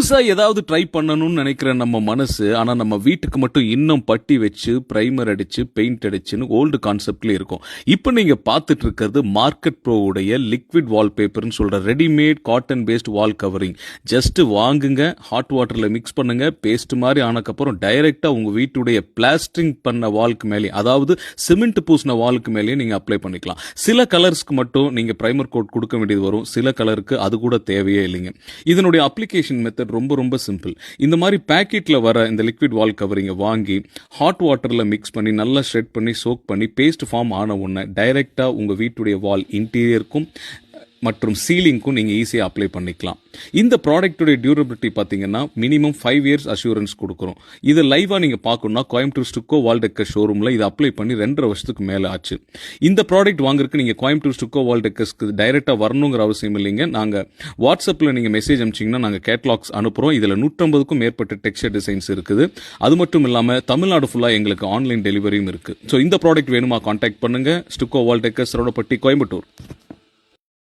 புதுசா ஏதாவது ட்ரை பண்ணணும்னு நினைக்கிற நம்ம மனசு ஆனா நம்ம வீட்டுக்கு மட்டும் இன்னும் பட்டி வச்சு பிரைமர் அடிச்சு பெயிண்ட் அடிச்சுன்னு ஓல்டு கான்செப்ட்ல இருக்கும். இப்போ நீங்க பார்த்துட்டு இருக்கிறது மார்க்கெட் ப்ரோவுடைய லிக்விட் வால்பேப்பர்னு சொல்ற ரெடிமேட் காட்டன் பேஸ்ட் வால் கவரிங். ஜஸ்ட் வாங்குங்க, ஹாட் வாட்டர்ல மிக்ஸ் பண்ணுங்க, பேஸ்ட் மாதிரி ஆனக்கப்புறம் டைரக்டா உங்க வீட்டுடைய பிளாஸ்டரிங் பண்ண வால்க்கு மேலே, அதாவது சிமெண்ட் பூசின வால்க்கு மேலேயே நீங்க அப்ளை பண்ணிக்கலாம். சில கலர்ஸ்க்கு மட்டும் நீங்க பிரைமர் கோட் கொடுக்க வேண்டியது வரும், சில கலருக்கு அது கூட தேவையே இல்லைங்க. இதனுடைய அப்ளிகேஷன் மெத்தட் ரொம்ப ரொம்ப சிம்பிள். இந்த மாதிரி பேக்கெட்ல வர இந்த லிக்விட் வால் கவரிங்க வாங்கி ஹாட் வாட்டர்ல மிக்ஸ் பண்ணி நல்லா ஷ்ரெட் பண்ணி சோக் பண்ணி பேஸ்ட் ஃபார்ம் ஆன உடனே டைரக்டா உங்க வீட்டுடைய வால் இன்டீரியருக்கும் மற்றும் சீலிங்க்கும் நீங்க ஈஸியா அப்ளை பண்ணிக்கலாம். இந்த ப்ராடக்ட்டுடைய டியூரபிலிட்டி பாத்தீங்கன்னா மினிமம் 5 இயர்ஸ் அஷூரன்ஸ் கொடுக்குறோம். இது லைவா நீங்க பார்க்கணும்னா கோயம்புத்தூர் ஸ்டுக்கோ வால்டெக்கர் ஷோரூம்ல இதை அப்ளை பண்ணி 2.5 வருஷத்துக்கு மேல ஆச்சு. இந்த ப்ராடக்ட் வாங்குறதுக்கு நீங்க கோயம்புத்தூர் ஸ்டுக்கோ வால்டெக்கர்ஸ்க்கு டைரக்டா வரணுங்கிற அவசியம் இல்லைங்க. நாங்க வாட்ஸ்அப்ல நீங்க மெசேஜ் அனுப்பிச்சீங்கன்னா நாங்க கேட்லாக்ஸ் அனுப்புறோம். இதுல 150க்கும் மேற்பட்ட டெக்ஸ்சர் டிசைன்ஸ் இருக்குது. அது மட்டும் இல்லாம தமிழ்நாடு ஃபுல்லா எங்களுக்கு ஆன்லைன் டெலிவரியும் இருக்கு. ஸோ இந்த ப்ராடக்ட் வேணுமா கான்டாக்ட் பண்ணுங்க. ஸ்டுக்கோ வால்டெக்கர்ஸ் ரோடப்பட்டி, கோயம்புத்தூர்.